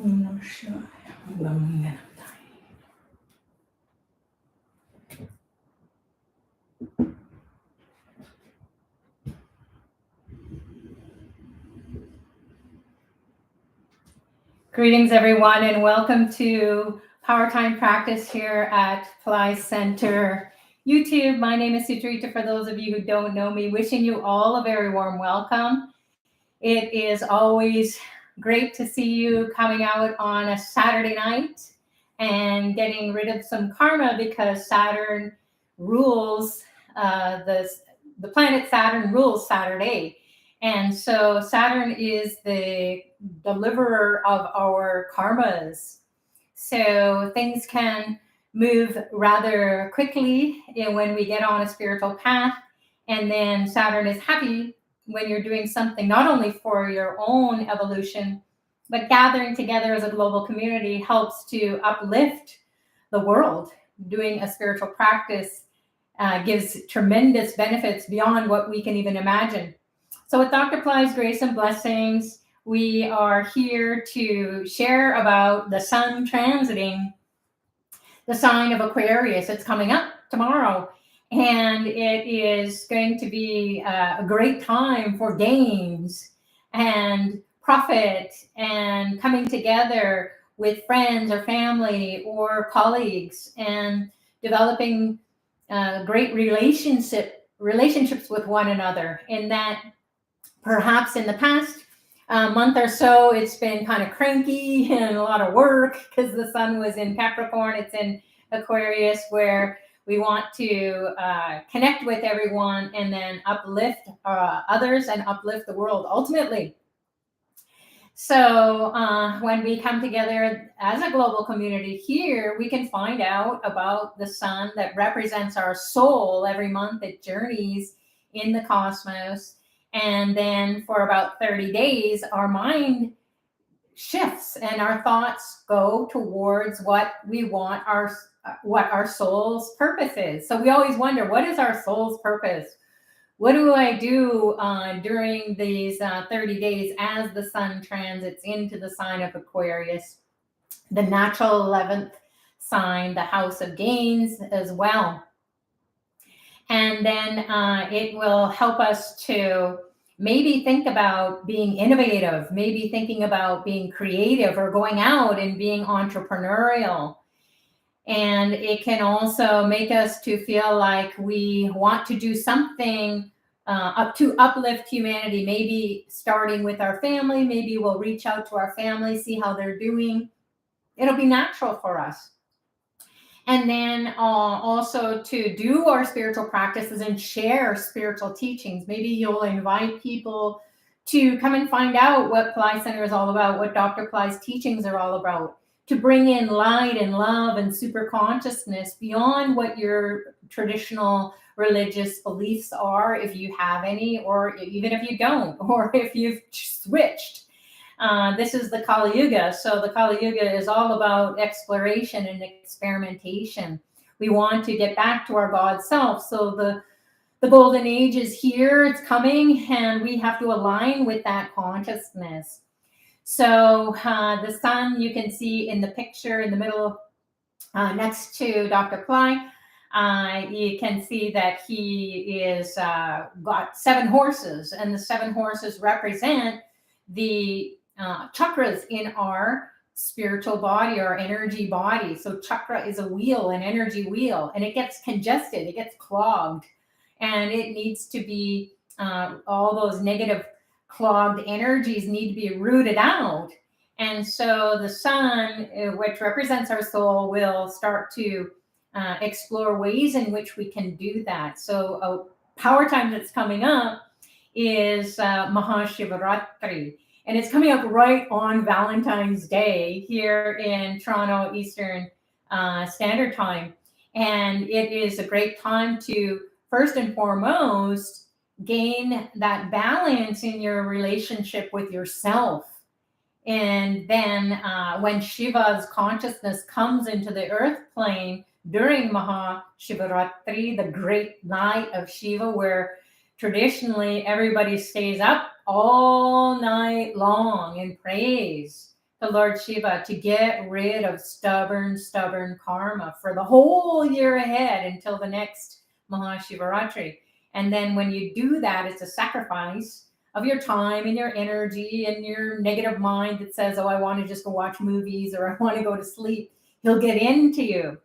Om Namah Shivaya. Brahmanam. Greetings, everyone, and welcome to Powertime practice here at Pillai Center YouTube. My name is Sucharita. For those of you who don't know me, wishing you all a very warm welcome. It is always great to see you coming out on a Saturday night and getting rid of some karma, because Saturn rules the planet Saturn rules Saturday. And so Saturn is the deliverer of our karmas. So things can move rather quickly when we get on a spiritual path. And then Saturn is happy when you're doing something not only for your own evolution, but gathering together as a global community helps to uplift the world. Doing a spiritual practice gives tremendous benefits beyond what we can even imagine. So with Dr. Pillai's grace and blessings, we are here to share about the sun transiting the sign of Aquarius. It's coming up tomorrow, and it is going to be a great time for gains and profit and coming together with friends or family or colleagues and developing great relationships with one another. In that, perhaps in the past month or so, it's been kind of cranky and a lot of work because the sun was in Capricorn. It's in Aquarius, where we want to connect with everyone and then uplift others and uplift the world ultimately. So when we come together as a global community here, we can find out about the sun that represents our soul. Every month it journeys in the cosmos. And then for about 30 days, our mind shifts and our thoughts go towards what we want what our soul's purpose is. So we always wonder, what is our soul's purpose? What do I do during these 30 days as the sun transits into the sign of Aquarius, the natural 11th sign, the house of gains as well? And then it will help us to maybe think about being innovative, maybe thinking about being creative or going out and being entrepreneurial. And it can also make us to feel like we want to do something up to uplift humanity, maybe starting with our family. Maybe we'll reach out to our family, see how they're doing. It'll be natural for us. And then also to do our spiritual practices and share spiritual teachings. Maybe you'll invite people to come and find out what Pillai Center is all about, what Dr. Pillai's teachings are all about, to bring in light and love and super consciousness beyond what your traditional religious beliefs are, if you have any, or even if you don't, or if you've switched. This is the Kali Yuga. So the Kali Yuga is all about exploration and experimentation. We want to get back to our God self. So the golden age is here, it's coming, and we have to align with that consciousness. So the sun, you can see in the picture in the middle next to Dr. Pillai, you can see that he is got 7 horses, and the 7 horses represent the chakras in our spiritual body, our energy body. So chakra is a wheel, an energy wheel, and it gets congested, it gets clogged, and it needs to be all those negative clogged energies need to be rooted out. And so the sun, which represents our soul, will start to explore ways in which we can do that. So a power time that's coming up is Maha Shivaratri. And it's coming up right on Valentine's Day here in Toronto Eastern Standard Time. And it is a great time to, first and foremost, gain that balance in your relationship with yourself. And then when Shiva's consciousness comes into the earth plane during Maha Shivaratri, the great night of Shiva, where traditionally everybody stays up all night long and prays to Lord Shiva to get rid of stubborn karma for the whole year ahead until the next Maha Shivaratri. And then when you do that, it's a sacrifice of your time and your energy and your negative mind that says, oh, I want to just go watch movies or I want to go to sleep. He'll get into you.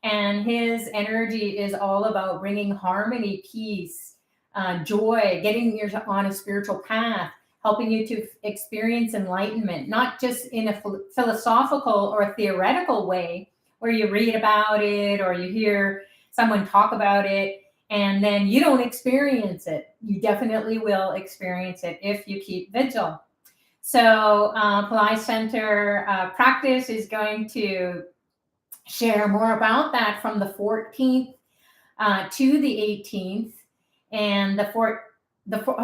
And his energy is all about bringing harmony, peace, joy, getting you on a spiritual path, helping you to experience enlightenment, not just in a philosophical or a theoretical way where you read about it or you hear someone talk about it and then you don't experience it. You definitely will experience it if you keep vigil. So Pillai Center practice is going to share more about that from the 14th to the 18th. And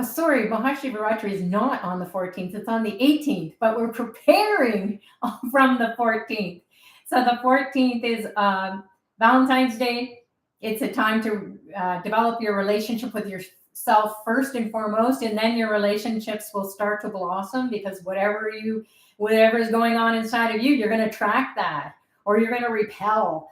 sorry, Maha Shivaratri is not on the 14th, it's on the 18th, but we're preparing from the 14th. So the 14th is Valentine's Day. It's a time to develop your relationship with yourself first and foremost, and then your relationships will start to blossom because whatever is going on inside of you, you're going to attract that, or you're going to repel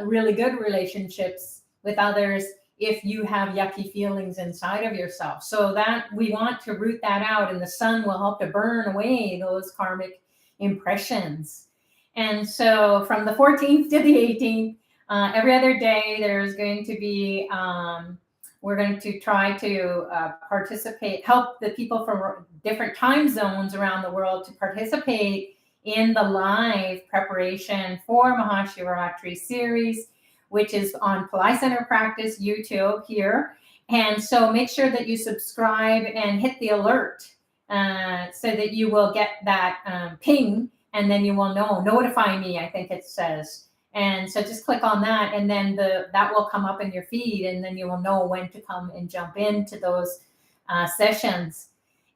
really good relationships with others if you have yucky feelings inside of yourself. So that we want to root that out, and the sun will help to burn away those karmic impressions. And so from the 14th to the 18th, every other day, there's going to be, we're going to try to participate, help the people from different time zones around the world to participate in the live preparation for Maha Shivaratri series, which is on Pillai Center Practice YouTube here. And so make sure that you subscribe and hit the alert so that you will get that ping, and then you will know, notify me, I think it says. And so just click on that, and then that will come up in your feed, and then you will know when to come and jump into those sessions.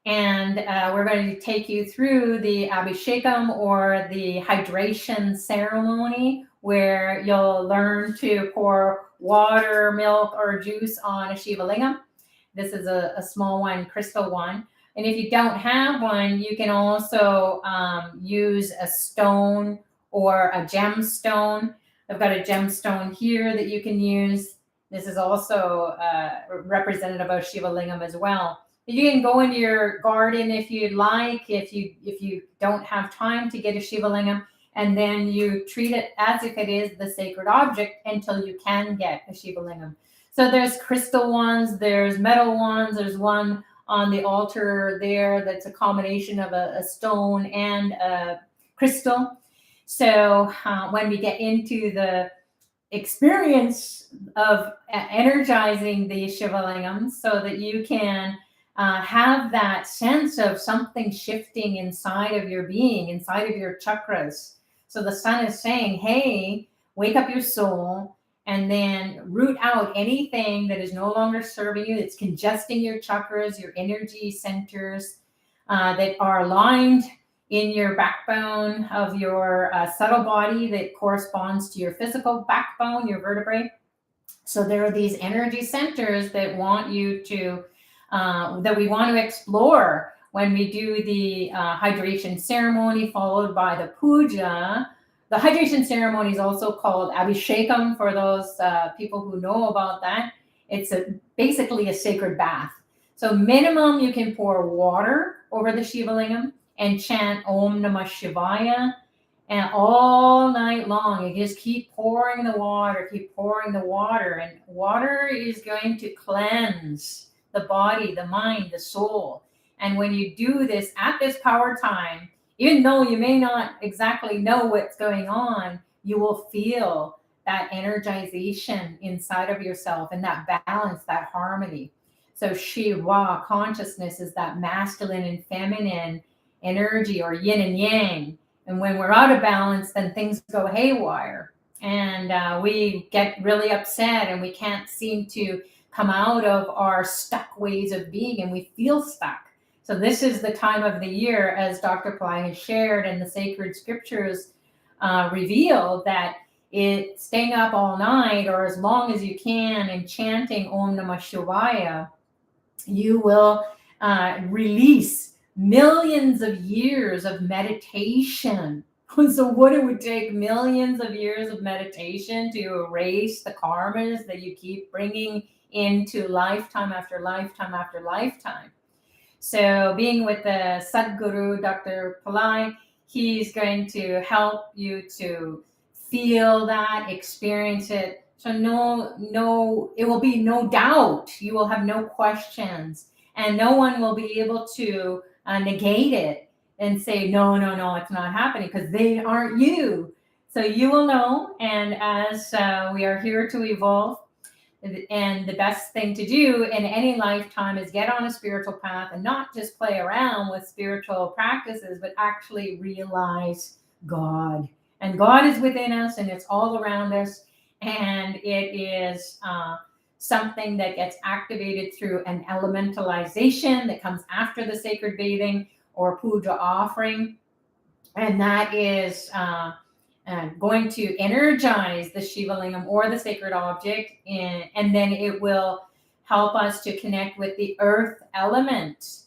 And we're going to take you through the Abhishekam, or the hydration ceremony, where you'll learn to pour water, milk, or juice on a Shiva Lingam. This is a small one, crystal one. And if you don't have one, you can also use a stone or a gemstone. I've got a gemstone here that you can use. This is also representative of Shiva Lingam as well. You can go into your garden if you'd like, if you don't have time to get a Shiva Lingam, and then you treat it as if it is the sacred object until you can get a Shiva Lingam. So there's crystal ones, there's metal ones, there's one on the altar there that's a combination of a stone and a crystal. So when we get into the experience of energizing the Shiva Lingam, so that you can have that sense of something shifting inside of your being, inside of your chakras. So the sun is saying, hey, wake up your soul, and then root out anything that is no longer serving you, that's congesting your chakras, your energy centers that are aligned in your backbone of your subtle body that corresponds to your physical backbone, your vertebrae. So there are these energy centers that want you to, that we want to explore when we do the hydration ceremony followed by the puja. The hydration ceremony is also called Abhishekam for those people who know about that. It's basically a sacred bath. So minimum you can pour water over the Shiva Lingam and chant Om Namah Shivaya, and all night long you just keep pouring the water, and water is going to cleanse the body, the mind, the soul. And when you do this at this power time, even though you may not exactly know what's going on, you will feel that energization inside of yourself and that balance, that harmony. So Shiva consciousness is that masculine and feminine energy, or yin and yang. And when we're out of balance, then things go haywire. And we get really upset, and we can't seem to come out of our stuck ways of being, and we feel stuck. So this is the time of the year, as Dr. Pillai has shared, and the sacred scriptures reveal, that staying up all night or as long as you can and chanting Om Namah Shivaya, you will release millions of years of meditation. So what it would take millions of years of meditation to erase the karmas that you keep bringing into lifetime after lifetime after lifetime. So being with the Sadhguru, Dr. Pillai, he's going to help you to feel that, experience it. So it will be no doubt. You will have no questions, and no one will be able to negate it and say, no, it's not happening, because they aren't you. So you will know. And as we are here to evolve, and the best thing to do in any lifetime is get on a spiritual path and not just play around with spiritual practices, but actually realize God. And God is within us, and it's all around us. And it is something that gets activated through an elementalization that comes after the sacred bathing or puja offering. And that is going to energize the Shiva Lingam or the sacred object, and then it will help us to connect with the earth element,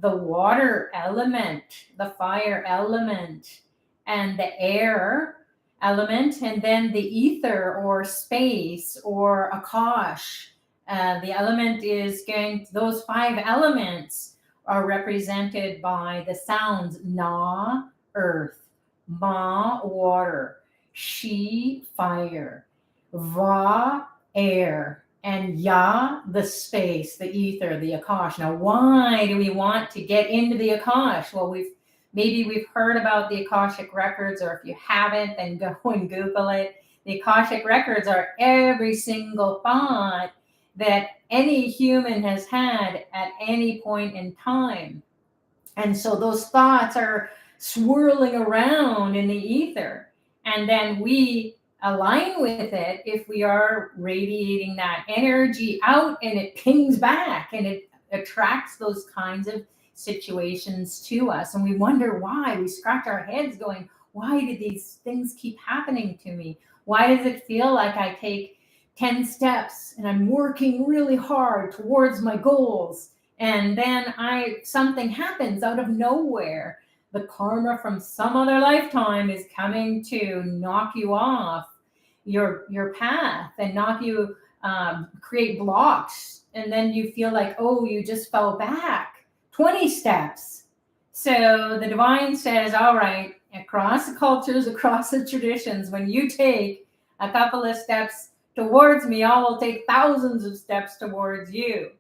the water element, the fire element, and the air element, and then the ether or space or Akash. The element is those 5 elements are represented by the sounds Na, earth, Ma, water, Shi, fire, Va, air, and Ya, the space, the ether, the Akash. Now, why do we want to get into the Akash? Well, maybe we've heard about the Akashic records, or if you haven't, then go and Google it. The Akashic records are every single thought that any human has had at any point in time. And so those thoughts are swirling around in the ether, and then we align with it if we are radiating that energy out, and it pings back and it attracts those kinds of situations to us. And we wonder why. We scratch our heads going, why did these things keep happening to me? Why does it feel like I take 10 steps and I'm working really hard towards my goals, and then something happens out of nowhere? The karma from some other lifetime is coming to knock you off your path and knock you, create blocks. And then you feel like, oh, you just fell back 20 steps. So the divine says, all right, across the cultures, across the traditions, when you take a couple of steps towards me, I will take thousands of steps towards you.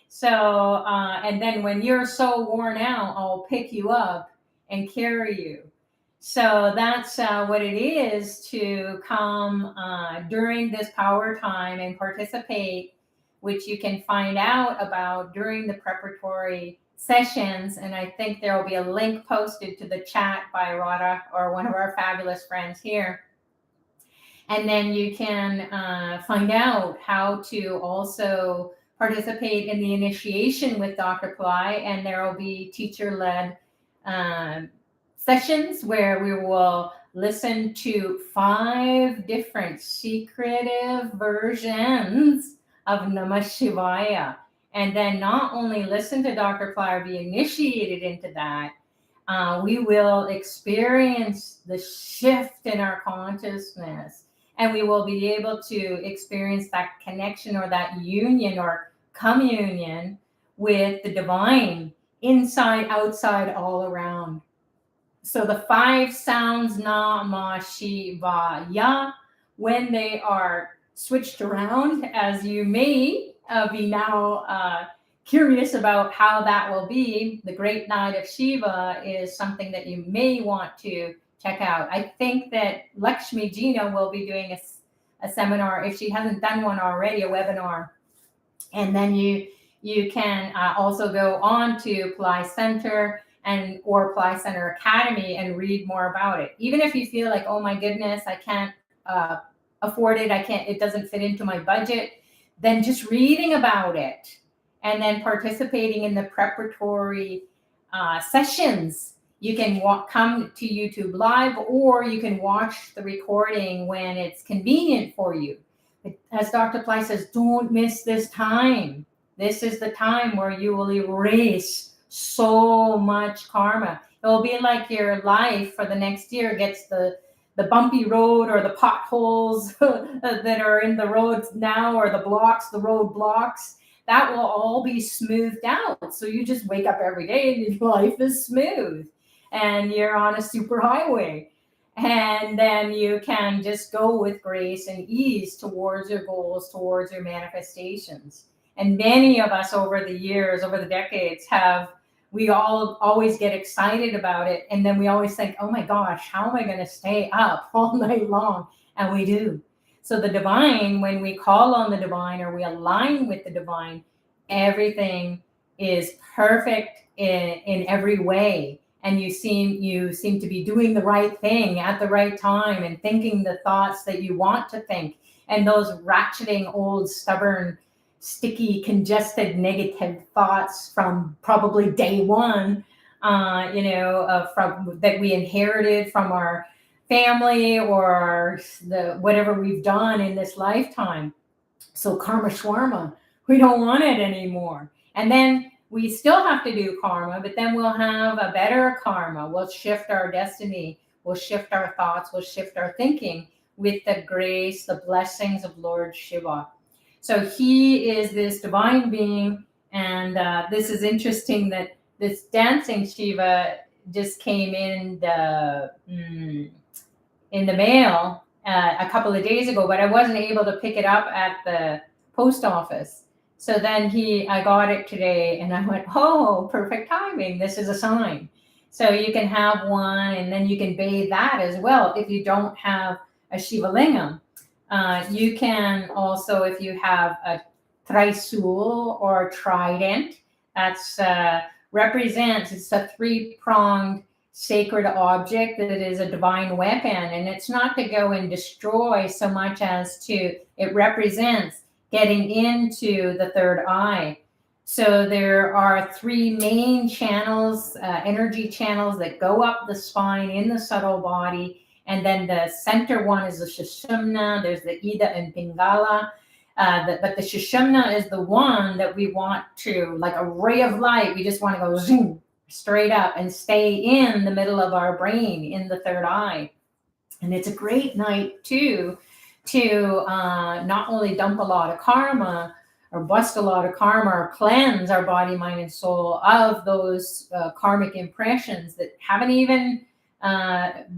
So, and then when you're so worn out, I'll pick you up and carry you. So that's what it is to come during this power time and participate, which you can find out about during the preparatory sessions. And I think there will be a link posted to the chat by Radha or one of our fabulous friends here. And then you can find out how to also participate in the initiation with Dr. Pillai, and there will be teacher-led sessions where we will listen to 5 different secretive versions of Namah Shivaya. And then not only listen to Dr. Pillai or be initiated into that, we will experience the shift in our consciousness, and we will be able to experience that connection or that union or communion with the divine, inside, outside, all around. So the 5 sounds, Na, Ma, Shi, Va, Ya, when they are switched around, as you may be now curious about how that will be, the Great Night of Shiva is something that you may want to check out. I think that Lakshmi Gina will be doing a seminar, if she hasn't done one already, a webinar. And then you can also go on to Pillai Center or Pillai Center Academy and read more about it. Even if you feel like, oh my goodness, I can't afford it, it doesn't fit into my budget, then just reading about it and then participating in the preparatory sessions. You can come to YouTube Live, or you can watch the recording when it's convenient for you. As Dr. Pillai says, don't miss this time. This is the time where you will erase so much karma. It'll be like your life for the next year gets the bumpy road or the potholes that are in the roads now, or the blocks, the road blocks, that will all be smoothed out. So you just wake up every day and your life is smooth and you're on a super highway. And then you can just go with grace and ease towards your goals, towards your manifestations. And many of us over the years, over the decades, we all always get excited about it. And then we always think, oh my gosh, how am I going to stay up all night long? And we do. So the divine, when we call on the divine or we align with the divine, everything is perfect in every way. And you seem to be doing the right thing at the right time and thinking the thoughts that you want to think. And those ratcheting, old, stubborn, sticky, congested, negative thoughts from probably day one, from that we inherited from our family or whatever we've done in this lifetime. So karma shwarma, we don't want it anymore. And then we still have to do karma, but then we'll have a better karma. We'll shift our destiny. We'll shift our thoughts. We'll shift our thinking with the grace, the blessings of Lord Shiva. So he is this divine being. And this is interesting that this dancing Shiva just came in the mail a couple of days ago, but I wasn't able to pick it up at the post office. So then I got it today and I went, oh, perfect timing. This is a sign. So you can have one and then you can bathe that as well. If you don't have a Shiva Lingam, you can also, if you have a Trisul or trident, that's represents, it's a 3-pronged sacred object that is a divine weapon. And it's not to go and destroy so much as it represents getting into the third eye. So there are 3 main channels, energy channels that go up the spine in the subtle body. And then the center one is the Sushumna. There's the Ida and Pingala. But the Sushumna is the one that we want to, like a ray of light, we just want to go zoom straight up and stay in the middle of our brain in the third eye. And it's a great night too to not only dump a lot of karma or bust a lot of karma or cleanse our body, mind, and soul of those karmic impressions that haven't even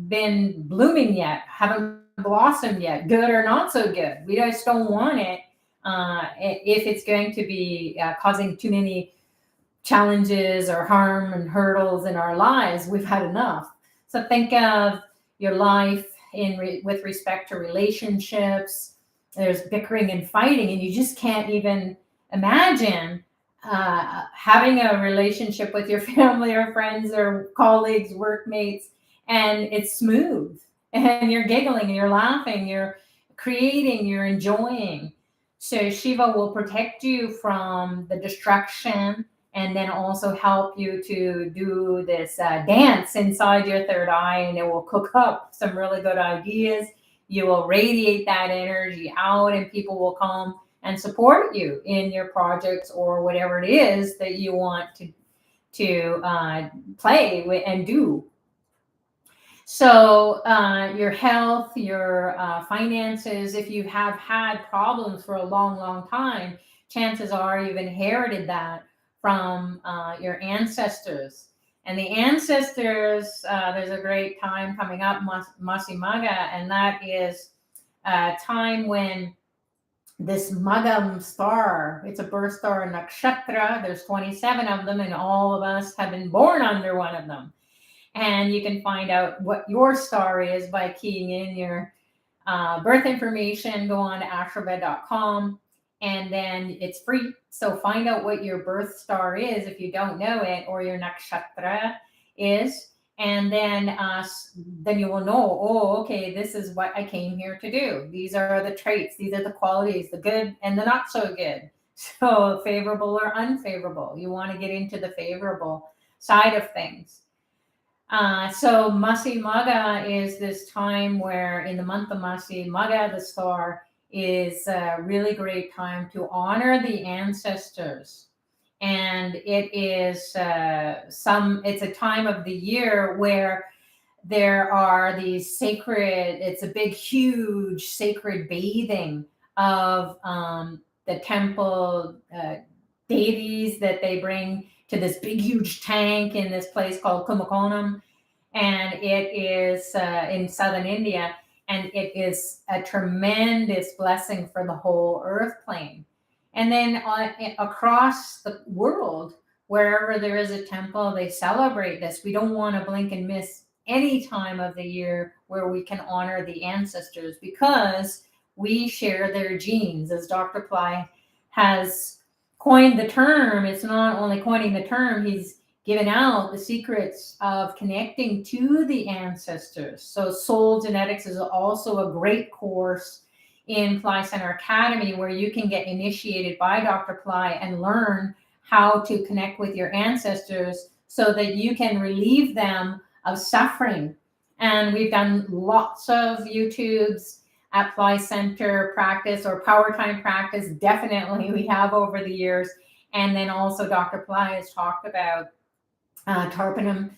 been blooming yet, haven't blossomed yet, good or not so good. We just don't want it if it's going to be causing too many challenges or harm and hurdles in our lives. We've had enough. So think of your life with respect to relationships. There's bickering and fighting, and you just can't even imagine having a relationship with your family or friends or colleagues, workmates, and it's smooth and you're giggling and you're laughing, you're creating, you're enjoying. So Shiva will protect you from the destruction and then also help you to do this dance inside your third eye, and it will cook up some really good ideas. You will radiate that energy out and people will come and support you in your projects or whatever it is that you want to play with and do. So your health, your finances, if you have had problems for a long, long time, chances are you've inherited that from your ancestors. And the ancestors, there's a great time coming up, Masi Magham, and that is a time when this Magham star, it's a birth star in Nakshatra, there's 27 of them, and all of us have been born under one of them. And you can find out what your star is by keying in your birth information. Go on to astrobed.com, and then it's free. So find out what your birth star is if you don't know it, or your nakshatra is. And then you will know, oh, okay, this is what I came here to do. These are the traits. These are the qualities, the good and the not so good. So favorable or unfavorable. You want to get into the favorable side of things. So Masi Magham is this time where in the month of Masi Magham, the star is a really great time to honor the ancestors And it is it's a time of the year where there are these sacred, it's a big, huge sacred bathing of the temple deities that they bring to this big, huge tank in this place called Kumbakonam. And it is in southern India. And it is a tremendous blessing for the whole earth plane. And then across the world, wherever there is a temple, they celebrate this. We don't want to blink and miss any time of the year where we can honor the ancestors, because we share their genes. As Dr. Pillai has coined the term, it's not only coining the term, he's given out the secrets of connecting to the ancestors. So soul genetics is also a great course in Pillai Center Academy, where you can get initiated by Dr. Pillai and learn how to connect with your ancestors so that you can relieve them of suffering. And we've done lots of YouTubes at Pillai Center practice, or Powertime practice. Definitely we have over the years. And then also Dr. Pillai has talked about Tarpanam.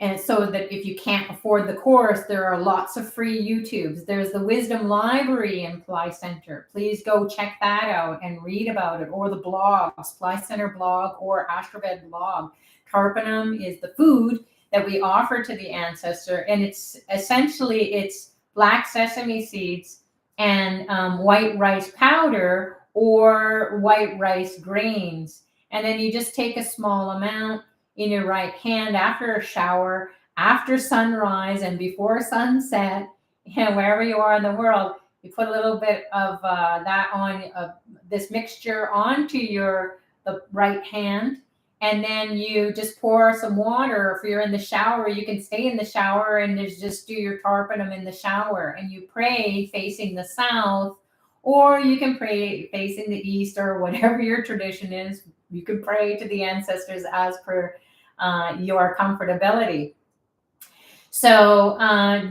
And so that if you can't afford the course, there are lots of free YouTubes. There's the Wisdom Library in Pillai Center. Please go check that out and read about it, or the blogs, Pillai Center blog or Ashraved blog. Tarpanam is the food that we offer to the ancestor, and it's essentially black sesame seeds and white rice powder or white rice grains. And then you just take a small amount in your right hand after a shower, after sunrise and before sunset, and wherever you are in the world, you put a little bit of that on this mixture onto the right hand, and then you just pour some water. If you're in the shower, you can stay in the shower and just do your Tarpanam in the shower, and you pray facing the south, or you can pray facing the east, or whatever your tradition is. You can pray to the ancestors as per your comfortability. So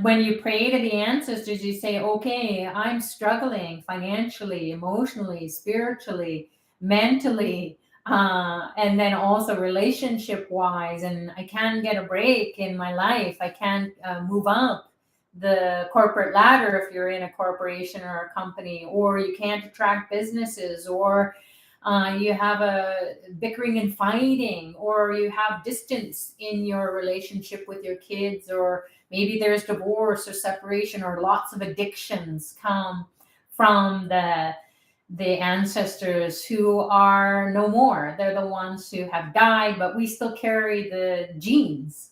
when you pray to the ancestors, you say, okay, I'm struggling financially, emotionally, spiritually, mentally, and then also relationship wise, and I can't get a break in my life. I can't move up the corporate ladder if you're in a corporation or a company, or you can't attract businesses, or you have a bickering and fighting, or you have distance in your relationship with your kids, or maybe there's divorce or separation, or lots of addictions come from the ancestors who are no more. They're the ones who have died, but we still carry the genes.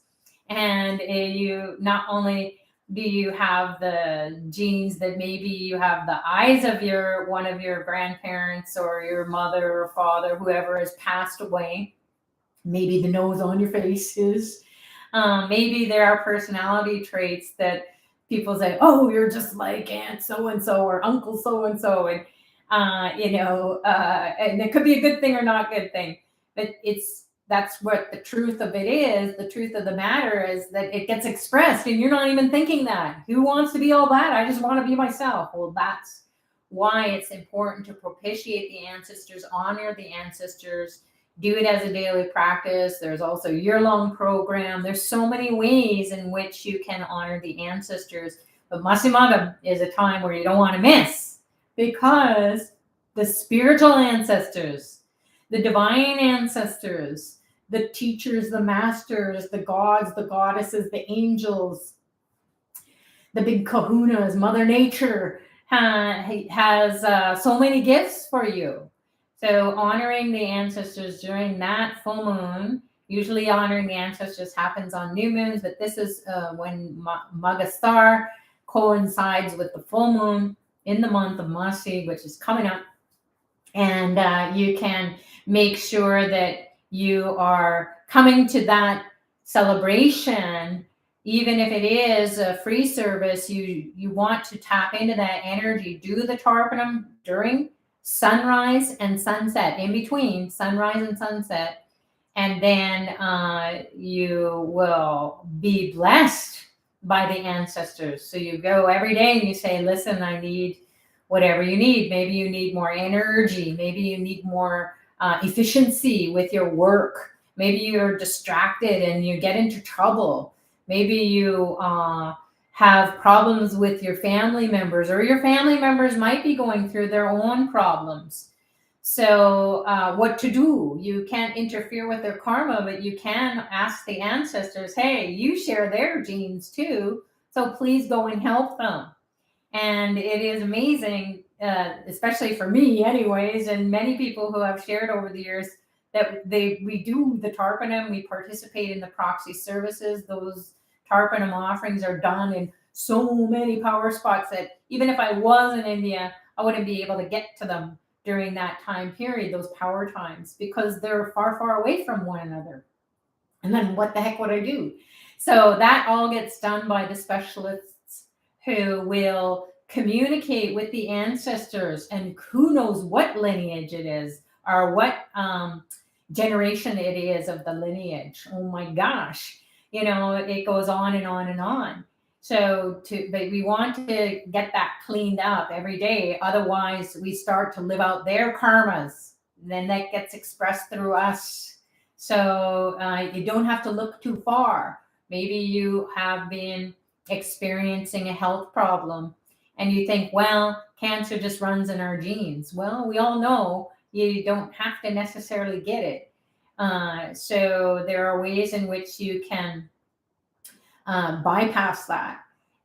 And you not only do you have the genes that maybe you have the eyes of one of your grandparents or your mother or father, whoever has passed away, maybe the nose on your face is, maybe there are personality traits that people say, oh, you're just like Aunt so-and-so or Uncle so-and-so. And, and it could be a good thing or not a good thing, but that's what the truth of it is. The truth of the matter is that it gets expressed and you're not even thinking that. Who wants to be all that? I just want to be myself. Well, that's why it's important to propitiate the ancestors, honor the ancestors, do it as a daily practice. There's also a year-long program. There's so many ways in which you can honor the ancestors. But Masi Magham is a time where you don't want to miss, because the spiritual ancestors, the divine ancestors, the teachers, the masters, the gods, the goddesses, the angels, the big kahunas, Mother Nature has so many gifts for you. So honoring the ancestors during that full moon, usually honoring the ancestors happens on new moons, but this is when Magha star coincides with the full moon in the month of Masi, which is coming up. And you can make sure that you are coming to that celebration, even if it is a free service. You want to tap into that energy. Do the Tarpanam during sunrise and sunset, in between sunrise and sunset, and then you will be blessed by the ancestors. So you go every day and you say, listen, I need whatever you need. Maybe you need more energy. Maybe you need more efficiency with your work. Maybe you're distracted and you get into trouble. Maybe you have problems with your family members, or your family members might be going through their own problems. So, what to do? You can't interfere with their karma, but you can ask the ancestors, hey, you share their genes too, so please go and help them. And it is amazing, especially for me anyways, and many people who have shared over the years, that we do the Tarpanam, we participate in the proxy services. Those Tarpanam offerings are done in so many power spots that even if I was in India, I wouldn't be able to get to them during that time period, those power times, because they're far, far away from one another. And then what the heck would I do? So that all gets done by the specialists who will communicate with the ancestors, and who knows what lineage it is, or what generation it is of the lineage. Oh my gosh. It goes on and on and on. But we want to get that cleaned up every day. Otherwise, we start to live out their karmas. Then that gets expressed through us. So you don't have to look too far. Maybe you have been experiencing a health problem and you think, well, cancer just runs in our genes. Well, we all know you don't have to necessarily get it. So there are ways in which you can bypass that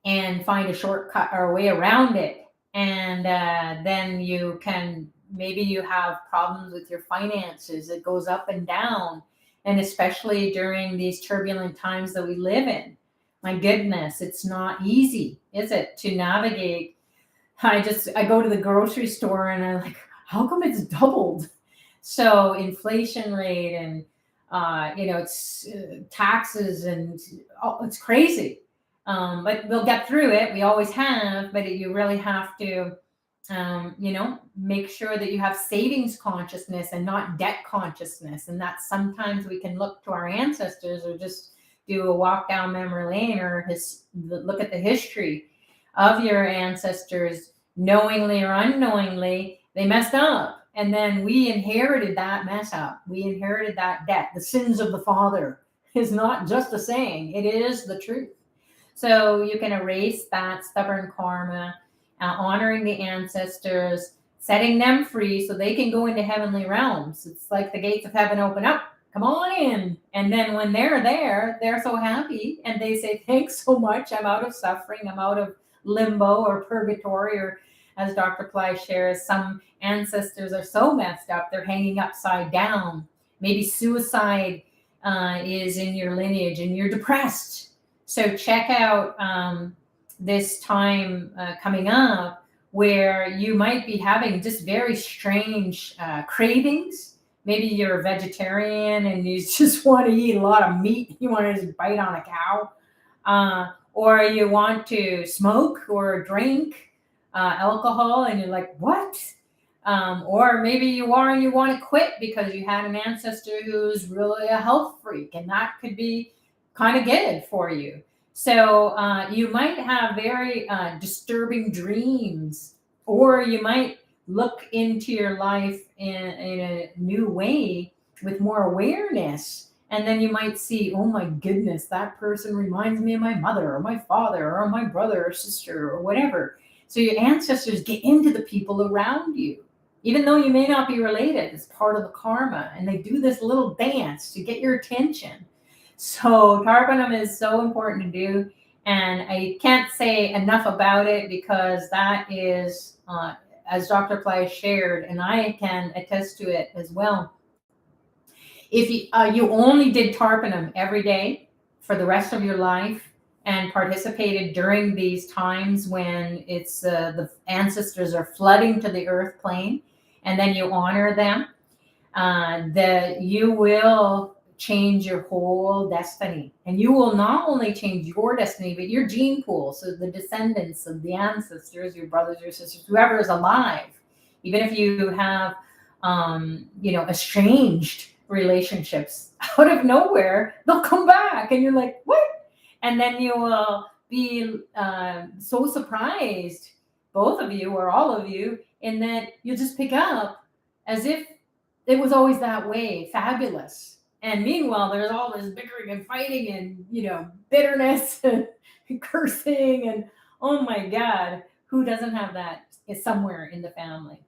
and find a shortcut or a way around it. And then maybe you have problems with your finances. It goes up and down. And especially during these turbulent times that we live in. My goodness, it's not easy, is it, to navigate? I go to the grocery store and I'm like, how come it's doubled? So inflation rate and it's taxes and it's crazy. But we'll get through it. We always have, but you really have to, make sure that you have savings consciousness and not debt consciousness. And that sometimes we can look to our ancestors, or just do a walk down memory lane, or look at the history of your ancestors. Knowingly or unknowingly, they messed up. And then we inherited that mess up. We inherited that debt. The sins of the father is not just a saying. It is the truth. So you can erase that stubborn karma, honoring the ancestors, setting them free so they can go into heavenly realms. It's like the gates of heaven open up. Come on in. And then when they're there, they're so happy. And they say, thanks so much. I'm out of suffering. I'm out of limbo or purgatory, or as Dr. Pillai shares, some ancestors are so messed up, they're hanging upside down. Maybe suicide is in your lineage and you're depressed. So check out this time coming up where you might be having just very strange cravings. Maybe you're a vegetarian and you just want to eat a lot of meat. You want to just bite on a cow. Or you want to smoke or drink alcohol and you're like, what? Or maybe you want to quit because you had an ancestor who's really a health freak, and that could be kind of good for you. So you might have very disturbing dreams, or you might look into your life in a new way with more awareness. And then you might see, oh my goodness, that person reminds me of my mother or my father or my brother or sister or whatever. So your ancestors get into the people around you, even though you may not be related. It's part of the karma. And they do this little dance to get your attention. So Tarpanam is so important to do. And I can't say enough about it, because that is, as Dr. Pillai shared, and I can attest to it as well. If you only did Tarpanam every day for the rest of your life and participated during these times when it's the ancestors are flooding to the earth plane, and then you honor them, you will change your whole destiny. And you will not only change your destiny, but your gene pool. So the descendants of the ancestors, your brothers, your sisters, whoever is alive, even if you have, estranged relationships out of nowhere, they'll come back and you're like, what? And then you will be so surprised, both of you or all of you, in that you'll just pick up as if it was always that way, fabulous. And meanwhile, there's all this bickering and fighting and, bitterness and cursing. And oh my God, who doesn't have that is somewhere in the family?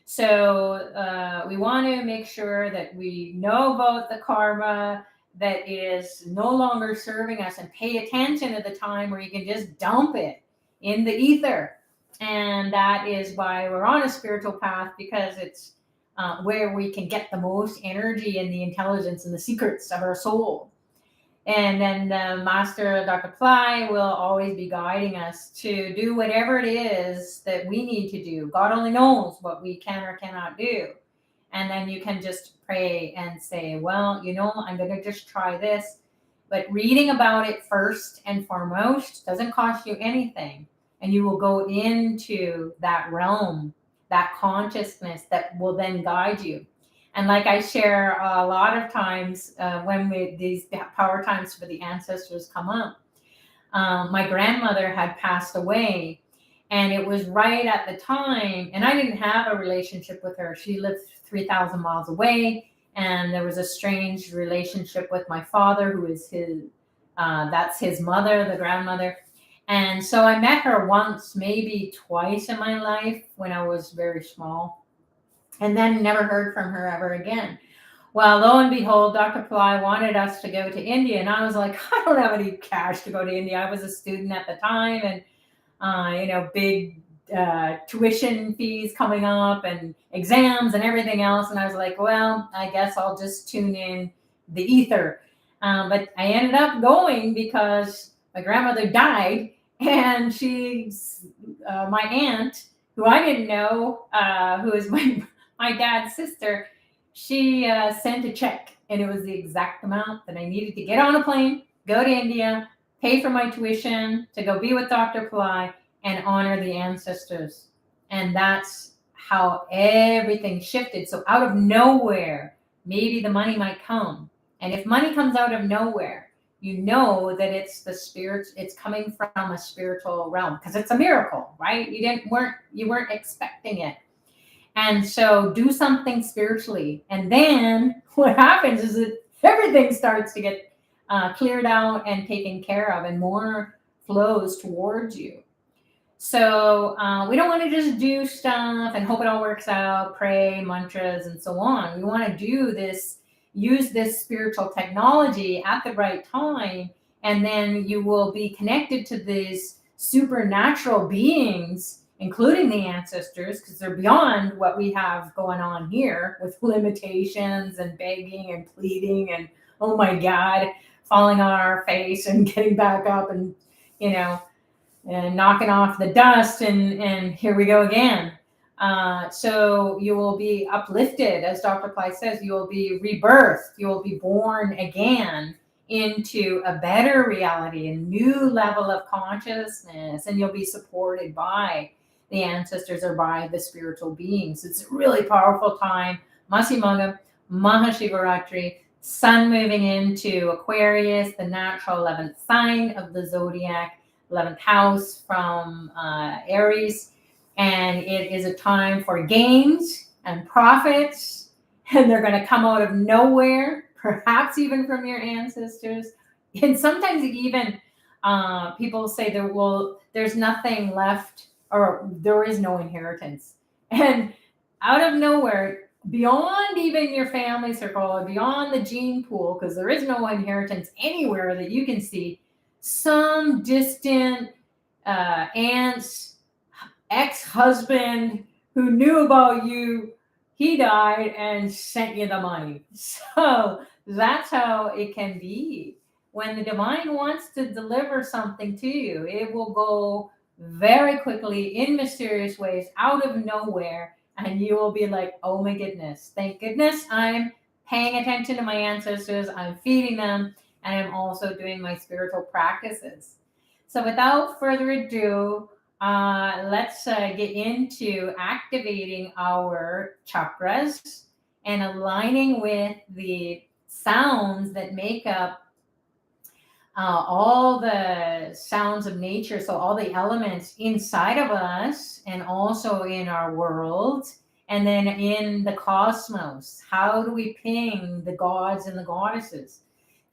So we want to make sure that we know about the karma that is no longer serving us and pay attention at the time where you can just dump it in the ether. And that is why we're on a spiritual path, because it's where we can get the most energy and the intelligence and the secrets of our soul. And then the Master Dr. Pillai will always be guiding us to do whatever it is that we need to do. God only knows what we can or cannot do. And then you can just pray and say, well, I'm going to just try this. But reading about it first and foremost doesn't cost you anything. And you will go into that realm, that consciousness that will then guide you. And like I share a lot of times when these power times for the ancestors come up, my grandmother had passed away, and it was right at the time, and I didn't have a relationship with her. She lived 3,000 miles away, and there was a strange relationship with my father, who is that's his mother, the grandmother. And so I met her once, maybe twice in my life when I was very small, and then never heard from her ever again. Well, lo and behold, Dr. Pillai wanted us to go to India, and I was like, I don't have any cash to go to India. I was a student at the time, and big tuition fees coming up and exams and everything else. And I was like, well, I guess I'll just tune in the ether. But I ended up going because my grandmother died, and she's my aunt, who I didn't know, who is my dad's sister. She sent a check, and it was the exact amount that I needed to get on a plane, go to India, pay for my tuition, to go be with Dr. Pillai and honor the ancestors. And that's how everything shifted. So out of nowhere, maybe the money might come. And if money comes out of nowhere, you know that it's the spirit, it's coming from a spiritual realm, because it's a miracle, right? You weren't expecting it. And so do something spiritually. And then what happens is that everything starts to get cleared out and taken care of, and more flows towards you. So we don't want to just do stuff and hope it all works out, pray mantras and so on. We want to do this, use this spiritual technology at the right time, and then you will be connected to these supernatural beings, including the ancestors, because they're beyond what we have going on here with limitations and begging and pleading and, oh my God, falling on our face and getting back up and, and knocking off the dust, and here we go again. So you will be uplifted, as Dr. Pillai says, you will be rebirthed, you will be born again into a better reality, a new level of consciousness, and you'll be supported by the ancestors or by the spiritual beings. It's a really powerful time. Masi Magham, Maha Shivaratri, sun moving into Aquarius, the natural 11th sign of the zodiac, 11th house from Aries. And it is a time for gains and profits, and they're going to come out of nowhere, perhaps even from your ancestors. And sometimes even people say there's nothing left, or there is no inheritance. And out of nowhere, beyond even your family circle or beyond the gene pool, because there is no inheritance anywhere that you can see, some distant aunt's ex-husband who knew about you, he died and sent you the money. So that's how it can be. When the divine wants to deliver something to you, it will go very quickly in mysterious ways out of nowhere, and you will be like, oh my goodness, thank goodness I'm paying attention to my ancestors, I'm feeding them, and I'm also doing my spiritual practices. So without further ado, let's get into activating our chakras and aligning with the sounds that make up all the sounds of nature. So all the elements inside of us and also in our world, And then in the cosmos, how do we ping the gods and the goddesses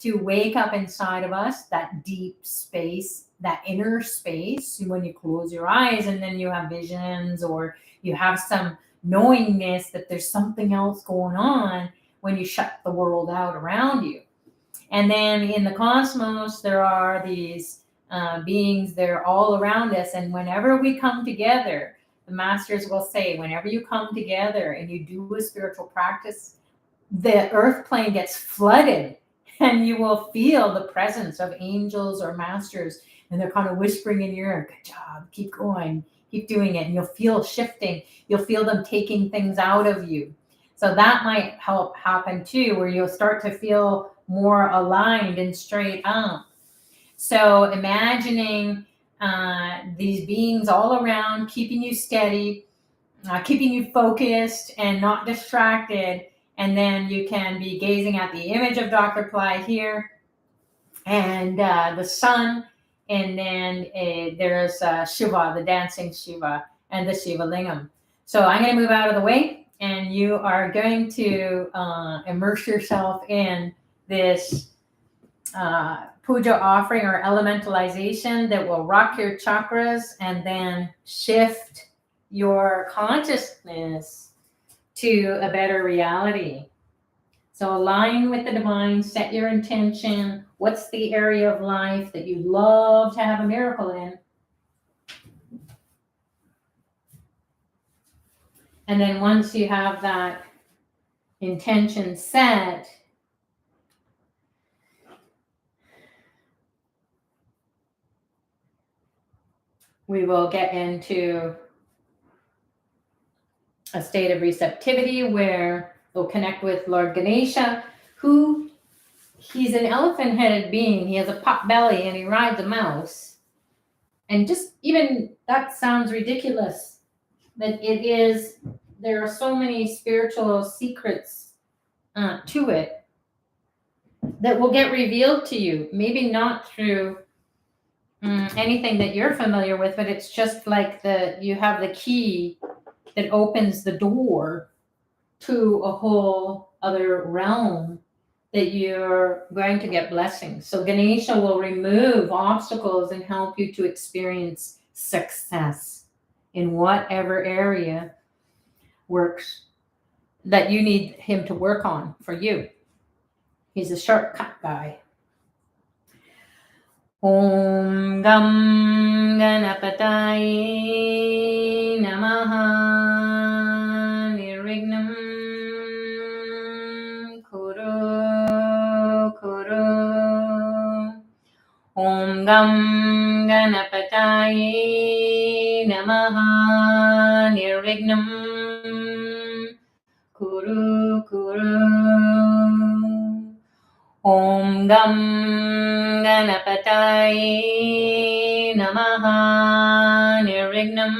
to wake up inside of us, that deep space, that inner space, when you close your eyes and then you have visions or you have some knowingness that there's something else going on when you shut the world out around you. And then in the cosmos, there are these beings, they're all around us. And whenever we come together, the masters will say, whenever you come together and you do a spiritual practice, the earth plane gets flooded and you will feel the presence of angels or masters. And they're kind of whispering in your ear, good job, keep going, keep doing it. And you'll feel shifting. You'll feel them taking things out of you. So that might help happen too, where you'll start to feel more aligned and straight up. So imagining these beings all around, keeping you steady, keeping you focused and not distracted. And then you can be gazing at the image of Dr. Pillai here and the sun. And then there's Shiva, the dancing Shiva, and the Shiva Lingam. So I'm going to move out of the way, and you are going to immerse yourself in this puja offering or elementalization that will rock your chakras and then shift your consciousness to a better reality. So align with the divine, set your intention. What's the area of life that you'd love to have a miracle in? And then once you have that intention set, we will get into a state of receptivity where we'll connect with Lord Ganesha, who he's an elephant-headed being. He has a pot belly and he rides a mouse. And just even that sounds ridiculous. That it is, there are so many spiritual secrets to it that will get revealed to you. Maybe not through anything that you're familiar with, but it's just like you have the key that opens the door to a whole other realm that you're going to get blessings. So Ganesha will remove obstacles and help you to experience success in whatever area works that you need him to work on for you. He's a shortcut guy. Om Gam Ganapataye Namaha Nirvignam Kuru Kuru. Om Gam Ganapataye Namaha Nirvignam Kuru Kuru. Om Gam Ganapataye Namaha Nirvignam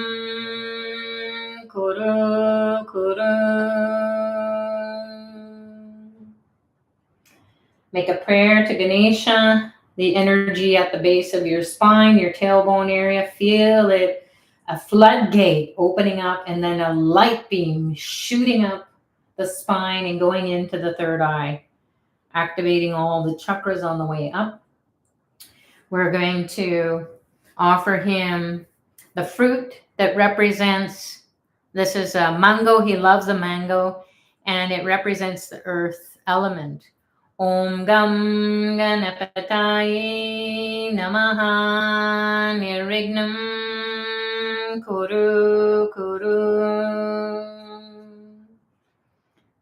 Kuru Kuru. Make a prayer to Ganesha, the energy at the base of your spine, your tailbone area. Feel it, a floodgate opening up and then a light beam shooting up the spine and going into the third eye, activating all the chakras on the way up. We're going to offer him the fruit that represents, this is a mango, he loves the mango, and it represents the earth element. Om Gam Ganapataye Namaha Nirvignam Kuru Kuru.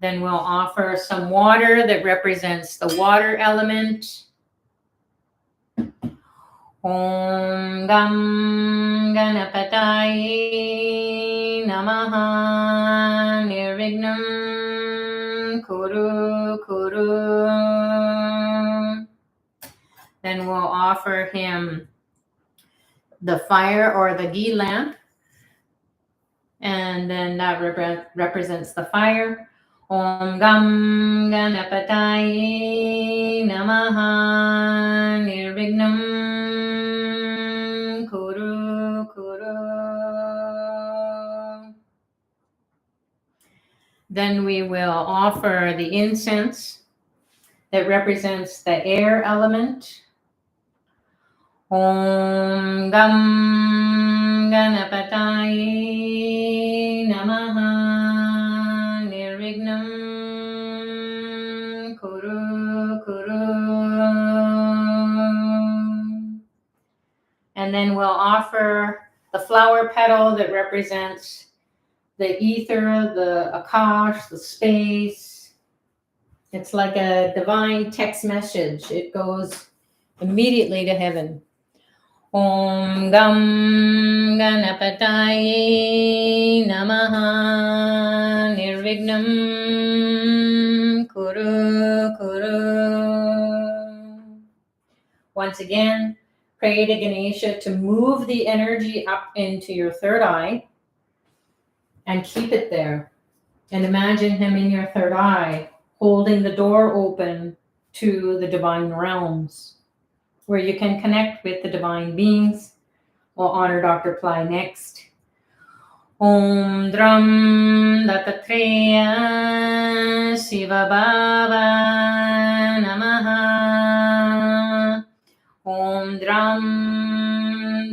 Then we'll offer some water that represents the water element. Om Gam Ganapataye Namaha Nirvignam Kuru Kuru. Then we'll offer him the fire or the ghee lamp. And then that represents the fire. Om Gam Ganapataye Namaha Nirvignam Kuru Kuru. Then we will offer the incense that represents the air element. Om Gam Ganapataye Namaha Nirvignam Kuru Kuru. And then we'll offer the flower petal that represents the ether, the Akash, the space. It's like a divine text message. It goes immediately to heaven. Om Gam Ganapataye Namaha Nirvignam Kuru Kuru. Once again, pray to Ganesha to move the energy up into your third eye and keep it there. And imagine him in your third eye, holding the door open to the divine realms, where you can connect with the divine beings. We'll honor Dr. Pillai next. Om Dram Dattatreya Shiva Baba Namaha. Om Dram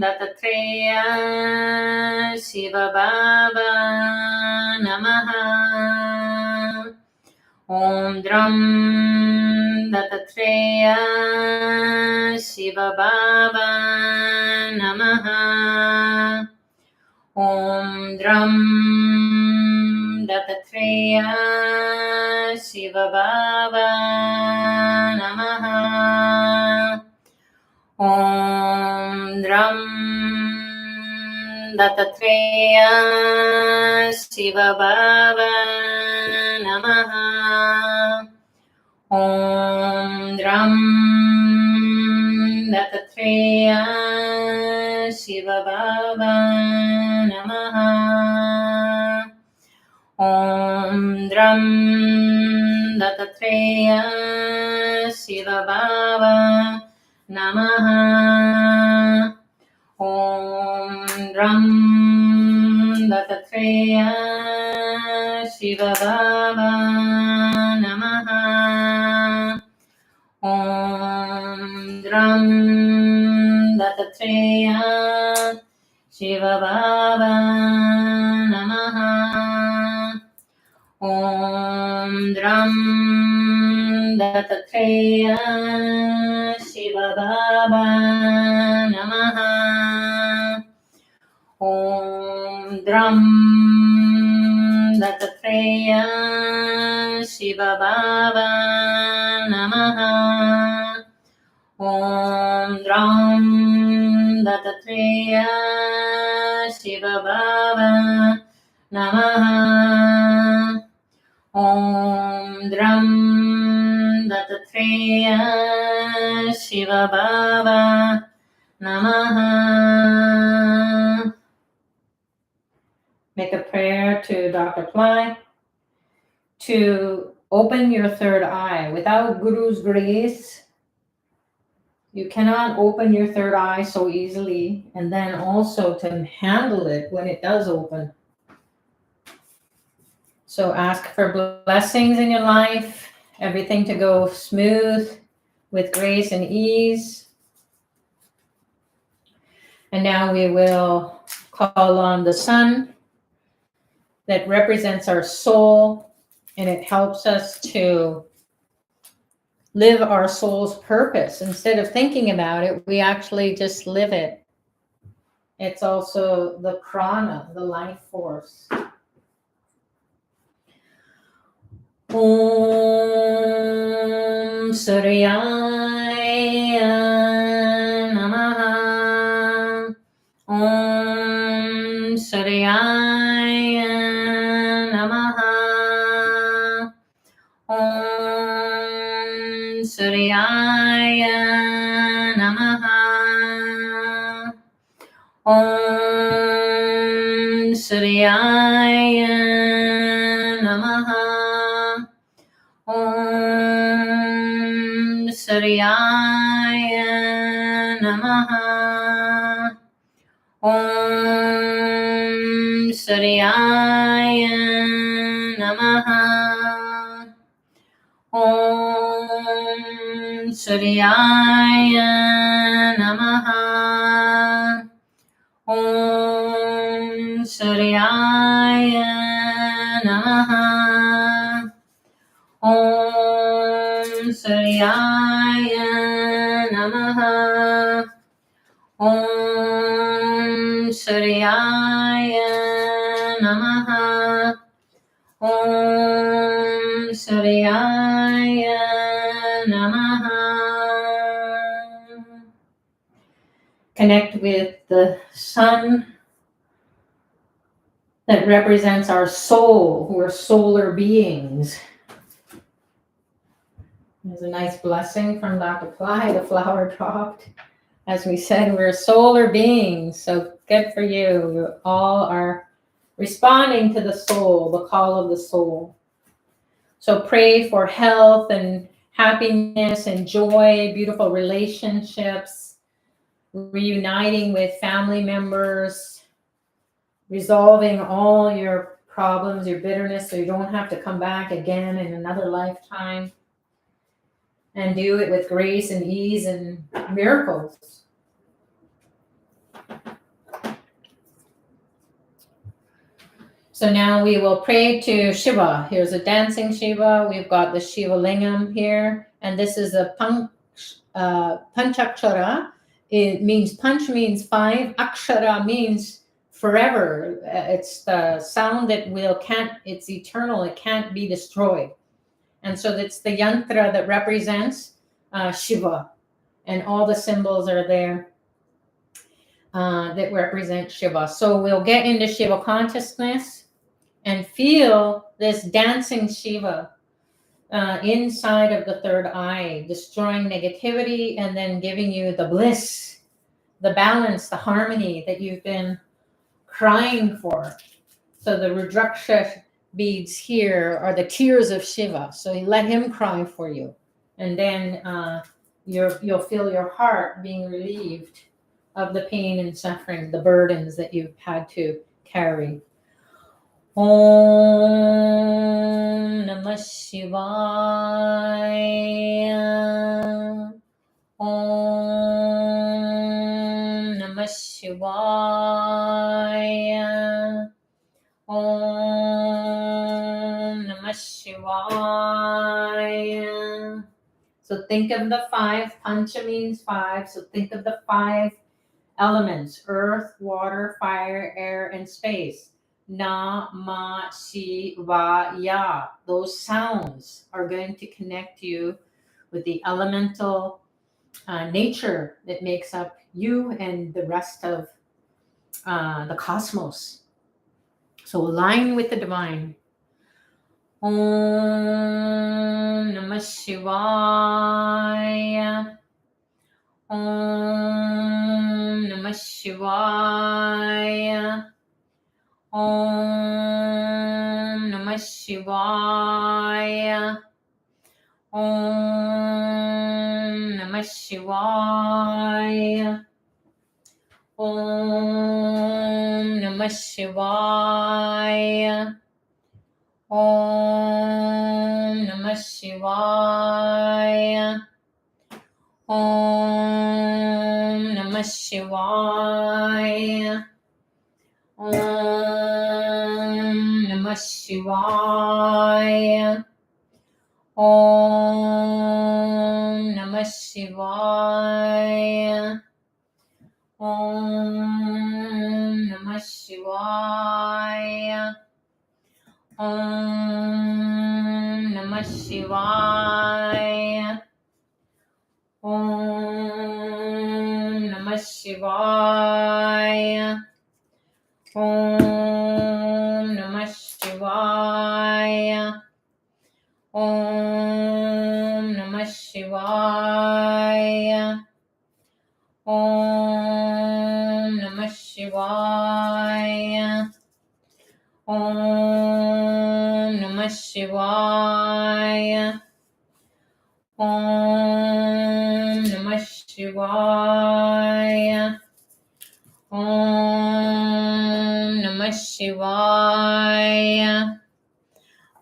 Dattatreya Shiva Baba Namaha. Om Dram Dattatreya Shiva Baba Namaha. Om Dram Dattatreya Shiva Baba Namaha. Om Dram Dattatreya Shiva Baba Namaha. Om Dram Dattatreya Shiva Baba Namaha. Om Dram Dattatreya Shiva Baba Namaha. Om Dram Dattatreya Shiva Baba Namaha. Om Dram Dattatreya Shiva Baba Namaha. Om Dram Dattatreya Shiva Baba Namaha. Om Dram Dattatreya Shiva Baba Namaha. Om Dram Dattatreya Shiva Baba Namaha. Om Dram Dattatreya Shiva Baba Namaha. Make a prayer to Dr. Pillai to open your third eye. Without Guru's grace, you cannot open your third eye so easily, and then also to handle it when it does open. So ask for blessings in your life, everything to go smooth with grace and ease. And now we will call on the sun that represents our soul, and it helps us to live our soul's purpose. Instead of thinking about it, we actually just live it. It's also the prana, the life force. Om Suryaya Namaha. Om Suryaya Namaha. Om Suryaya Namaha. Om Suryaya Namaha. Om Suryaya Namaha. Om Suryaya Namaha. Suryaya Namaha. Om Suryaya Namaha. Om Suryaya Namaha. Om Suryaya Namaha. Om Suryaya Namaha. Connect with the sun that represents our soul, who are solar beings. There's a nice blessing from Dr. Pillai. The flower dropped. As we said, we're solar beings, so good for you. You all are responding to the soul, the call of the soul. So pray for health and happiness and joy, beautiful relationships, reuniting with family members, resolving all your problems, your bitterness, so you don't have to come back again in another lifetime. And do it with grace and ease and miracles. So now we will pray to Shiva. Here's a dancing Shiva. We've got the Shiva Lingam here. And this is a Panchakshara. It means, Panch means 5. Akshara means forever. It's the sound that it's eternal. It can't be destroyed. And so it's the yantra that represents Shiva. And all the symbols are there that represent Shiva. So we'll get into Shiva consciousness and feel this dancing Shiva inside of the third eye, destroying negativity and then giving you the bliss, the balance, the harmony that you've been crying for. So the Rudraksha beads here are the tears of Shiva. So you let him cry for you. And then you'll feel your heart being relieved of the pain and suffering, the burdens that you've had to carry. Om Namah Shivaya. Om Namah Shivaya. Om Namah Shivaya. So think of the 5. Pancha means 5. So think of the 5 elements: earth, water, fire, air, and space. Nama Shivaya. Those sounds are going to connect you with the elemental nature that makes up you and the rest of the cosmos. So align with the divine. Om Namah Shivaya. Om Namah Shivaya. Om Namah Shivaya. Om Namah Shivaya. Om Namah Shivaya. Om Namah Shivaya. Om Namah Shivaya. Om Namah Shivaya. Om Namah Shivaya. Om Namah Shivaya. Om Namah Shivaya. Om Namah Shivaya. Om Namah Shivaya. Om Namah Shivaya. Om Namah Shivaya. Om Namah Shivaya. Om Namah Shivaya. Om Namah Shivaya.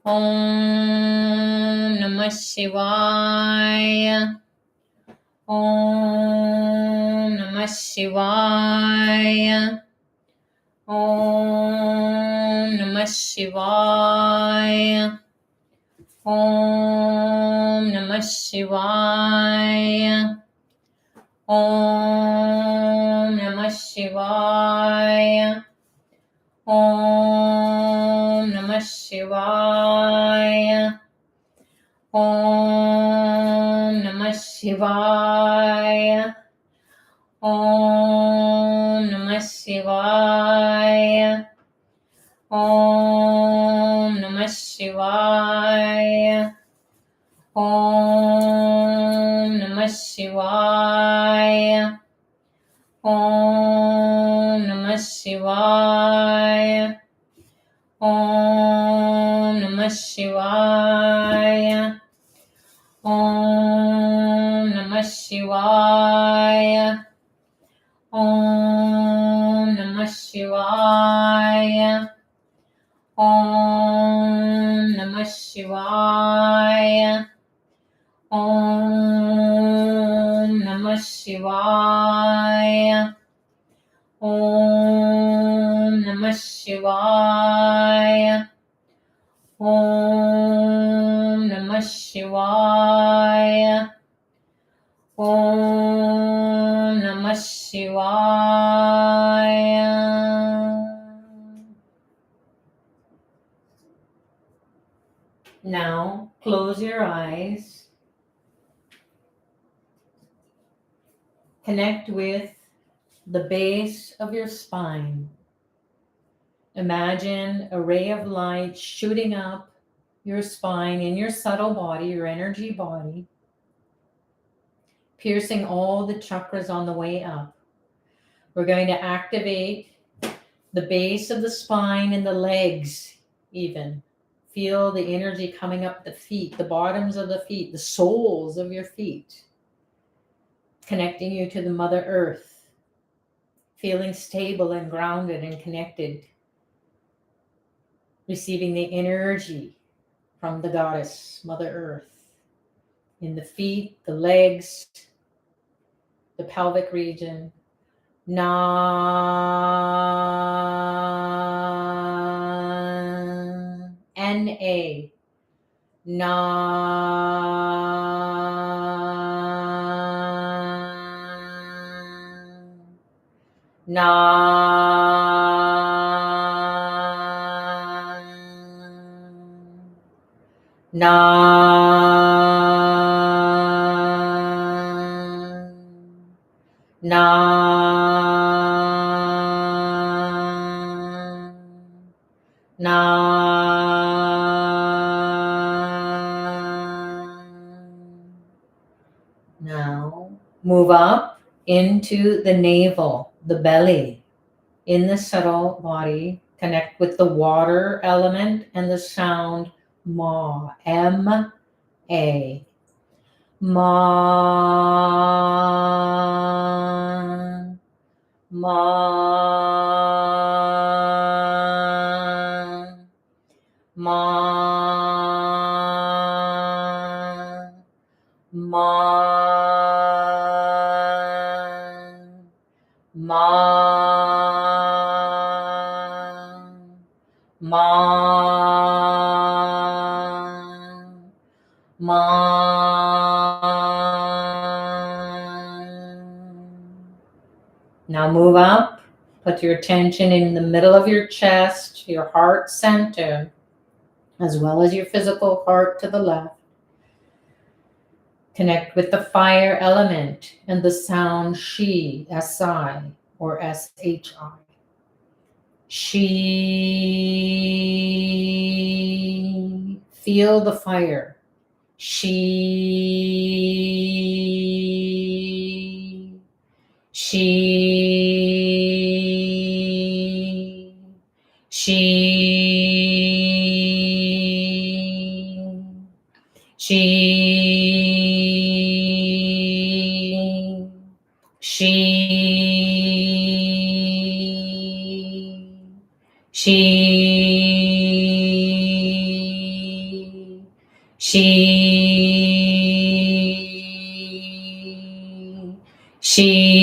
Om Namah Shivaya. Om Namah Shivaya. Om Namah Shivaya. Om Namah Shivaya. Om Namah Shivaya. Om Namah Shivaya. Om Namah Shivaya. Om Namah Shivaya. Om Namah Shivaya. Om Namah Shivaya. Om Namah Shivaya. Om Namah Shivaya. Om Namah Shivaya. Om Namah Shivaya. Om Namah Shivaya. Om Namah Shivaya. Om Namah Shivaya. Om Namah Shivaya. Om Namah Shivaya. Now, close your eyes. Connect with the base of your spine. Imagine a ray of light shooting up your spine in your subtle body, your energy body, piercing all the chakras on the way up. We're going to activate the base of the spine and the legs even. Feel the energy coming up the feet, the bottoms of the feet, the soles of your feet, connecting you to the Mother Earth, feeling stable and grounded and connected, receiving the energy from the goddess, Mother Earth, in the feet, the legs, the pelvic region. Na, N-A, na, na, Now move up into the navel, the belly, in the subtle body. Connect with the water element and the sound Ma, M-A. Ma, Ma, Ma, Ma, Ma, Ma, Ma. Now move up. Put your attention in the middle of your chest, your heart center, as well as your physical heart to the left. Connect with the fire element and the sound Shi, S-I, or S-H-I. She, feel the fire. She, she, she, she,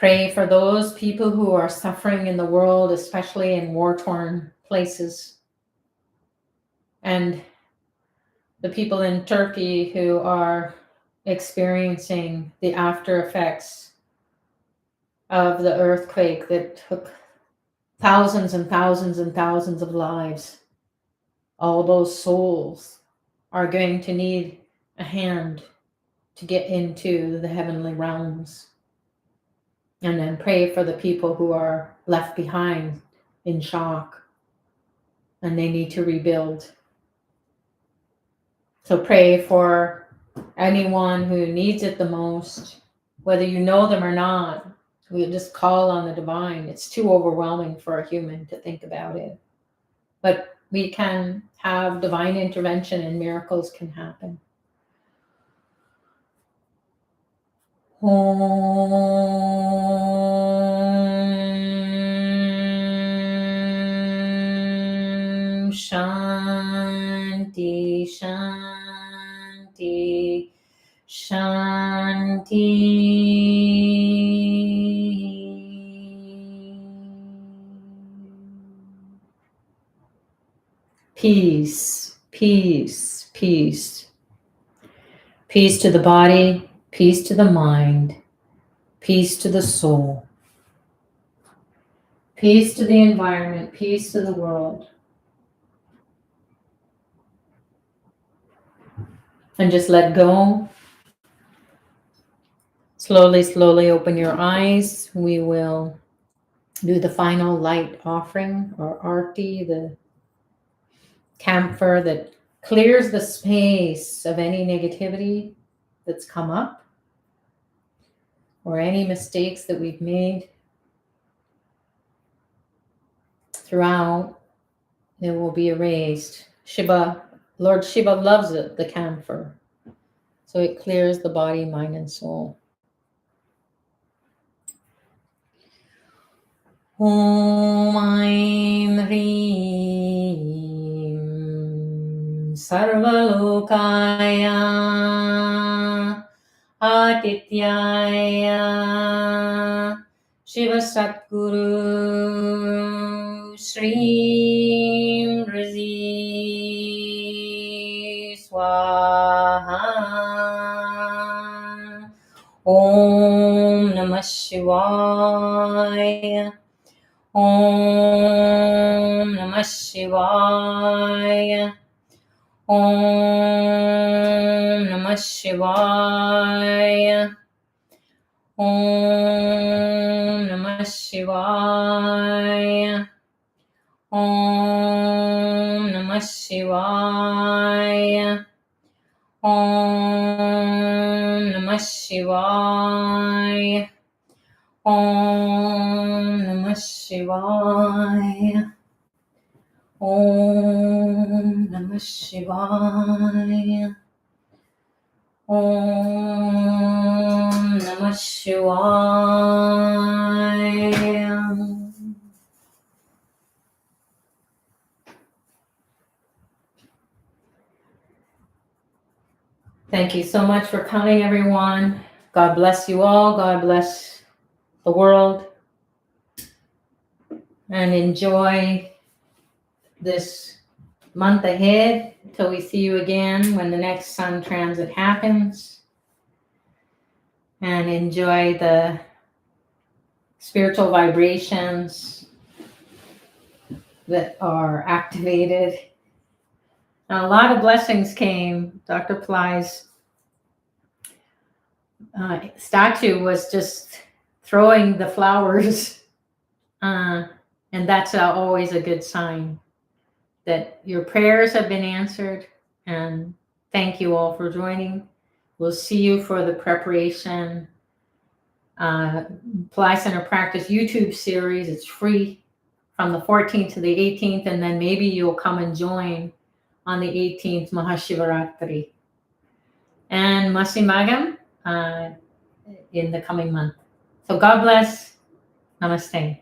Pray for those people who are suffering in the world, especially in war-torn places. And the people in Turkey who are experiencing the after effects of the earthquake that took thousands and thousands and thousands of lives. All those souls are going to need a hand to get into the heavenly realms. And then pray for the people who are left behind in shock and they need to rebuild. So pray for anyone who needs it the most, whether you know them or not. We just call on the divine. It's too overwhelming for a human to think about it. But we can have divine intervention and miracles can happen. Om Shanti Shanti Shanti. Peace, peace, peace. Peace to the body, peace to the mind, peace to the soul, peace to the environment, peace to the world. And just let go. Slowly, slowly open your eyes. We will do the final light offering or arti, the camphor that clears the space of any negativity that's come up or any mistakes that we've made throughout. It will be erased. Shiva, Lord Shiva loves it, the camphor. So it clears the body, mind, and soul. Om Aim Hreem Sarvalokaya Atityaya Shiva Satguru Shri Razi Swaha. Om Namah Shivaya. Om Namah Shivaya. Om Namah Shivaya. Om Namah Shivaya. Om Namah Shivaya. Om Namah Shivaya. Om Namah Shivaya. Om Namah Shivaya. Om Namah Shivaya. Thank you so much for coming, everyone. God bless you all. God bless the world. And enjoy this month ahead until we see you again when the next sun transit happens. And enjoy the spiritual vibrations that are activated. And a lot of blessings came. Dr. Pillai's statue was just throwing the flowers. And that's always a good sign that your prayers have been answered. And thank you all for joining. We'll see you for the preparation Pillai Center Practice YouTube series. It's free from the 14th to the 18th. And then maybe you'll come and join on the 18th, Maha Shivaratri. And Masi Magham in the coming month. So God bless. Namaste.